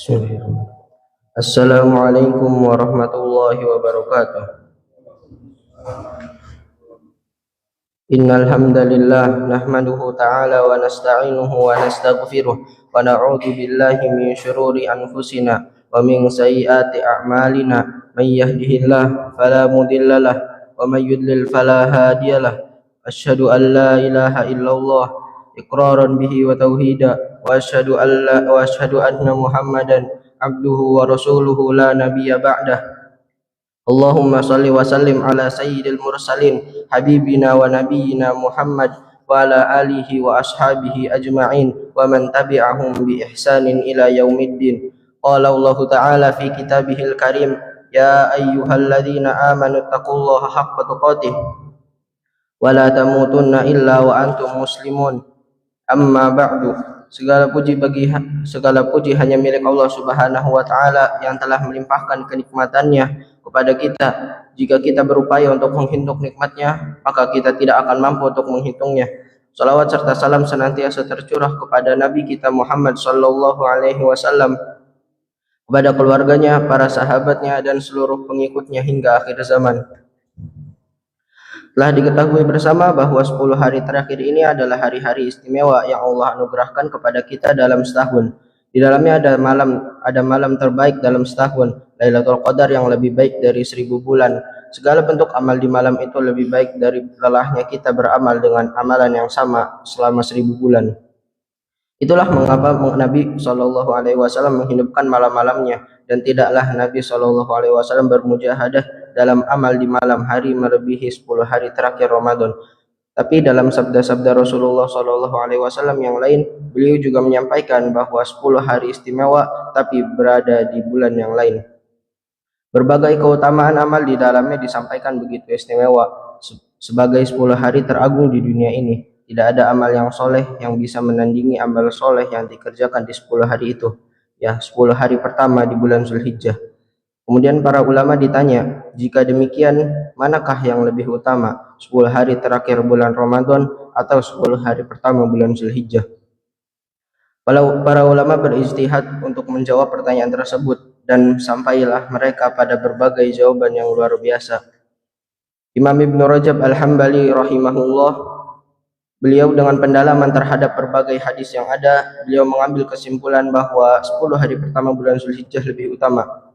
Bismillahirrahmanirrahim. Assalamualaikum warahmatullahi wabarakatuh. Innal hamdalillah nahmaduhu ta'ala wa nasta'inuhu wa nastaghfiruh wa na'udzu billahi min shururi anfusina wa min sayyiati a'malina. May yahdihillahu fala mudhillalah wa may yudlil fala hadiyalah. Asyhadu an la ilaha illallah iqraran bihi wa tauhida wa asyhadu anna Muhammadan abduhu wa rasuluhu la nabiyya ba'dah. Allahumma salli wa sallim ala sayyidil mursalin habibina wa nabiyyina Muhammad wa ala alihi wa ashabihi ajma'in wa man tabi'ahum bi ihsanin ila yaumiddin. Qala Allah ta'ala fi kitabihil karim, ya ayyuhalladzina amanu taqullaha haqqa tuqatih wa la tamutunna illa wa antum muslimun. Amma ba'du. Segala puji hanya milik Allah Subhanahu wa taala yang telah melimpahkan kenikmatannya kepada kita. Jika kita berupaya untuk menghitung nikmatnya, maka kita tidak akan mampu untuk menghitungnya. Salawat serta salam senantiasa tercurah kepada Nabi kita Muhammad sallallahu alaihi wasallam, kepada keluarganya, para sahabatnya, dan seluruh pengikutnya hingga akhir zaman. Telah diketahui bersama bahwa 10 hari terakhir ini adalah hari-hari istimewa yang Allah anugerahkan kepada kita dalam setahun. Di dalamnya ada malam terbaik dalam setahun, Lailatul Qadar yang lebih baik dari 1000 bulan. Segala bentuk amal di malam itu lebih baik dari lelahnya kita beramal dengan amalan yang sama selama 1000 bulan. Itulah mengapa Nabi Shallallahu Alaihi Wasallam menghidupkan malam-malamnya, dan tidaklah Nabi Shallallahu Alaihi Wasallam bermujahadah dalam amal di malam hari melebihi 10 hari terakhir Ramadan. Tapi dalam sabda-sabda Rasulullah Shallallahu Alaihi Wasallam yang lain, beliau juga menyampaikan bahwa 10 hari istimewa tapi berada di bulan yang lain. Berbagai keutamaan amal di dalamnya disampaikan begitu istimewa. Sebagai 10 hari teragung di dunia ini, tidak ada amal yang soleh yang bisa menandingi amal soleh yang dikerjakan di 10 hari itu, ya 10 hari pertama di bulan Zulhijjah. Kemudian para ulama ditanya, jika demikian manakah yang lebih utama, 10 hari terakhir bulan Ramadan atau 10 hari pertama bulan Zulhijjah? Para ulama berijtihad untuk menjawab pertanyaan tersebut, dan sampailah mereka pada berbagai jawaban yang luar biasa. Imam Ibnu Rajab Al-Hambali rahimahullah, beliau dengan pendalaman terhadap berbagai hadis yang ada, beliau mengambil kesimpulan bahwa 10 hari pertama bulan Zulhijjah lebih utama.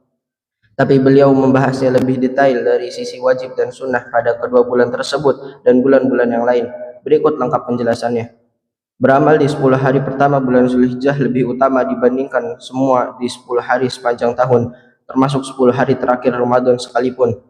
Tapi beliau membahasnya lebih detail dari sisi wajib dan sunnah pada kedua bulan tersebut dan bulan-bulan yang lain. Berikut lengkap penjelasannya. Beramal di 10 hari pertama bulan Zulhijjah lebih utama dibandingkan semua di 10 hari sepanjang tahun, termasuk 10 hari terakhir Ramadan sekalipun.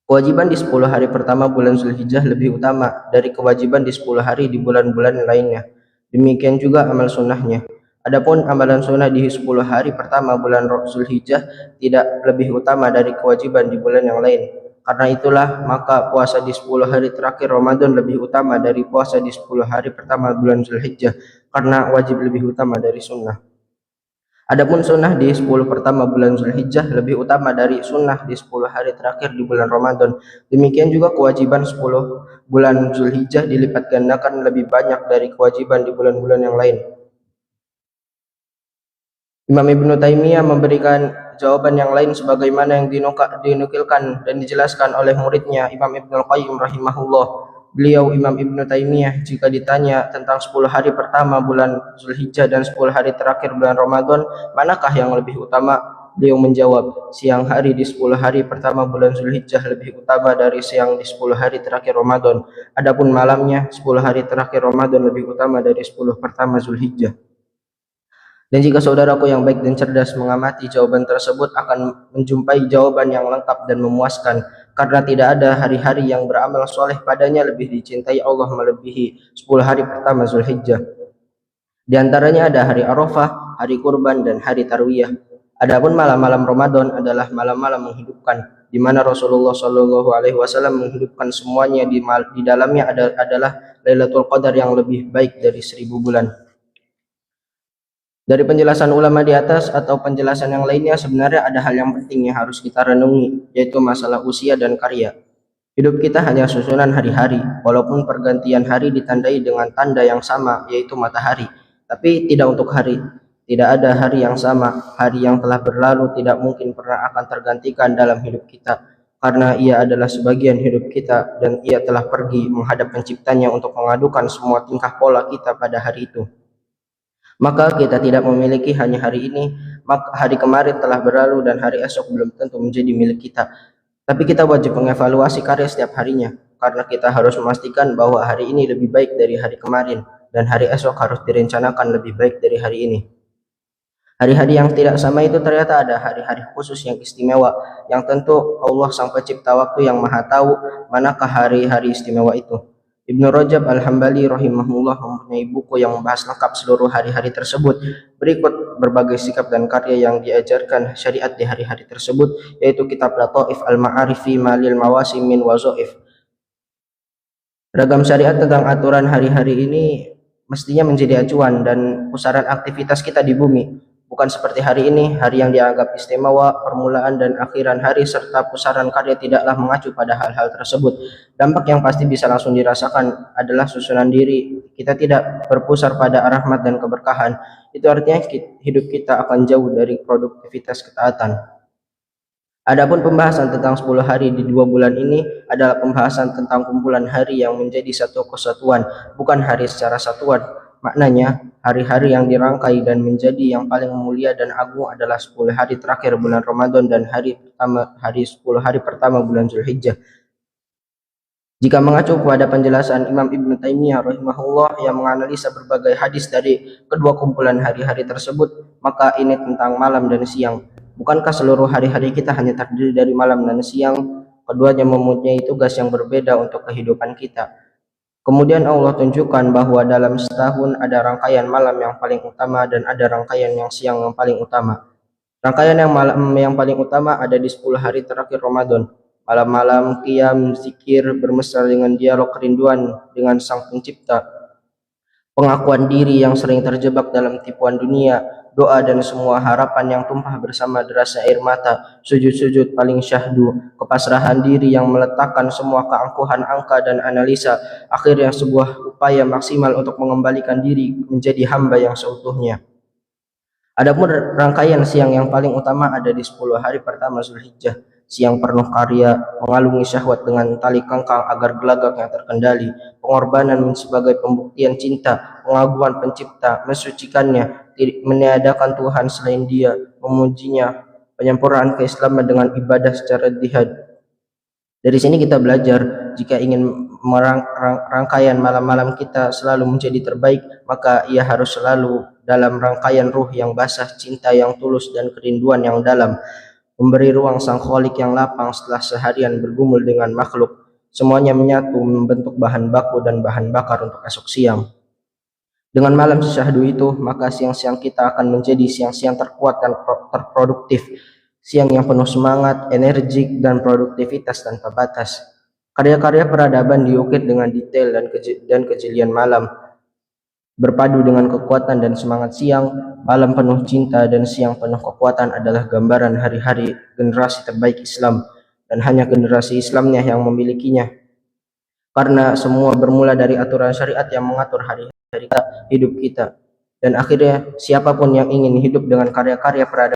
Kewajiban di 10 hari pertama bulan Zulhijjah lebih utama dari kewajiban di 10 hari di bulan-bulan lainnya. Demikian juga amal sunnahnya. Adapun amalan sunnah di 10 hari pertama bulan Zulhijjah tidak lebih utama dari kewajiban di bulan yang lain. Karena itulah maka puasa di 10 hari terakhir Ramadan lebih utama dari puasa di 10 hari pertama bulan Zulhijjah, karena wajib lebih utama dari sunnah. Adapun sunnah di 10 pertama bulan Zulhijjah lebih utama dari sunnah di 10 hari terakhir di bulan Ramadan. Demikian juga kewajiban 10 bulan Zulhijjah dilipat gandakan lebih banyak dari kewajiban di bulan-bulan yang lain. Imam Ibnu Taimiyah memberikan jawaban yang lain sebagaimana yang dinukilkan dan dijelaskan oleh muridnya Imam Ibnu Qayyim rahimahullah. Beliau Imam Ibnu Taimiyah jika ditanya tentang 10 hari pertama bulan Zulhijjah dan 10 hari terakhir bulan Ramadan, manakah yang lebih utama? Beliau menjawab, siang hari di 10 hari pertama bulan Zulhijjah lebih utama dari siang di 10 hari terakhir Ramadan. Adapun malamnya 10 hari terakhir Ramadan lebih utama dari 10 pertama Zulhijjah. Dan jika saudaraku yang baik dan cerdas mengamati jawaban tersebut, akan menjumpai jawaban yang lengkap dan memuaskan, karena tidak ada hari-hari yang beramal soleh padanya lebih dicintai Allah melebihi 10 hari pertama Zulhijjah. Di antaranya ada hari Arafah, hari kurban, dan hari Tarwiyah. Adapun malam-malam Ramadan adalah malam-malam menghidupkan, di mana Rasulullah Shallallahu Alaihi Wasallam menghidupkan semuanya. Di dalamnya adalah Lailatul Qadar yang lebih baik dari 1000 bulan. Dari penjelasan ulama di atas atau penjelasan yang lainnya, sebenarnya ada hal yang penting yang harus kita renungi, yaitu masalah usia dan karya. Hidup kita hanya susunan hari-hari, walaupun pergantian hari ditandai dengan tanda yang sama, yaitu matahari, tapi tidak untuk hari. Tidak ada hari yang sama. Hari yang telah berlalu tidak mungkin pernah akan tergantikan dalam hidup kita, karena ia adalah sebagian hidup kita dan ia telah pergi menghadap penciptanya untuk mengadukan semua tingkah pola kita pada hari itu. Maka kita tidak memiliki hanya hari ini, maka hari kemarin telah berlalu dan hari esok belum tentu menjadi milik kita. Tapi kita wajib mengevaluasi karya setiap harinya, karena kita harus memastikan bahwa hari ini lebih baik dari hari kemarin, dan hari esok harus direncanakan lebih baik dari hari ini. Hari-hari yang tidak sama itu ternyata ada hari-hari khusus yang istimewa, yang tentu Allah Sang Pencipta Waktu yang Maha Tahu manakah hari-hari istimewa itu. Ibnu Rajab Al-Hambali rahimahullah mempunyai buku yang membahas lengkap seluruh hari-hari tersebut. Berikut berbagai sikap dan karya yang diajarkan syariat di hari-hari tersebut, yaitu kitab Lataif Al-Ma'arif fi Malil Mawasim min Wazaif. Ragam syariat tentang aturan hari-hari ini mestinya menjadi acuan dan pusaran aktivitas kita di bumi. Bukan seperti hari ini, hari yang dianggap istimewa, permulaan dan akhiran hari serta pusaran karya tidaklah mengacu pada hal-hal tersebut. Dampak yang pasti bisa langsung dirasakan adalah susunan diri. Kita tidak berpusar pada rahmat dan keberkahan. Itu artinya hidup kita akan jauh dari produktivitas ketaatan. Adapun pembahasan tentang 10 hari di 2 bulan ini adalah pembahasan tentang kumpulan hari yang menjadi satu kesatuan, bukan hari secara satuan. Maknanya, hari-hari yang dirangkai dan menjadi yang paling mulia dan agung adalah 10 hari terakhir bulan Ramadan dan hari 10 hari pertama bulan Zulhijjah. Jika mengacu pada penjelasan Imam Ibn Taimiyah rahimahullah yang menganalisa berbagai hadis dari kedua kumpulan hari-hari tersebut, maka ini tentang malam dan siang. Bukankah seluruh hari-hari kita hanya terdiri dari malam dan siang? Keduanya mempunyai tugas yang berbeda untuk kehidupan kita. Kemudian Allah tunjukkan bahwa dalam setahun ada rangkaian malam yang paling utama dan ada rangkaian yang siang yang paling utama. Rangkaian yang malam yang paling utama ada di 10 hari terakhir Ramadan. Malam-malam qiyam, zikir, bermesra dengan dialog kerinduan dengan Sang Pencipta. Pengakuan diri yang sering terjebak dalam tipuan dunia, doa dan semua harapan yang tumpah bersama derasnya air mata, sujud-sujud paling syahdu, kepasrahan diri yang meletakkan semua keangkuhan angka dan analisa, akhirnya sebuah upaya maksimal untuk mengembalikan diri menjadi hamba yang seutuhnya. Adapun rangkaian siang yang paling utama ada di 10 hari pertama Zulhijjah. Siang penuh karya, mengalungi syahwat dengan tali kengkang agar gelagak yang terkendali, pengorbanan sebagai pembuktian cinta, pengaguan pencipta, mensucikannya, meniadakan Tuhan selain Dia, memujinya, penyempurnaan keislaman dengan ibadah secara jihad. Dari sini kita belajar, jika ingin rangkaian malam-malam kita selalu menjadi terbaik, maka ia harus selalu dalam rangkaian ruh yang basah, cinta yang tulus dan kerinduan yang dalam. Memberi ruang Sang Khalik yang lapang setelah seharian bergumul dengan makhluk. Semuanya menyatu membentuk bahan baku dan bahan bakar untuk esok siang. Dengan malam syahdu itu, maka siang-siang kita akan menjadi siang-siang terkuat dan terproduktif. Siang yang penuh semangat, energik, dan produktivitas tanpa batas. Karya-karya peradaban diukir dengan detail dan kejelian malam. Berpadu dengan kekuatan dan semangat siang, malam penuh cinta dan siang penuh kekuatan adalah gambaran hari-hari generasi terbaik Islam, dan hanya generasi Islamnya yang memilikinya. Karena semua bermula dari aturan syariat yang mengatur hari-hari hidup kita. Dan akhirnya siapapun yang ingin hidup dengan karya-karya peradaban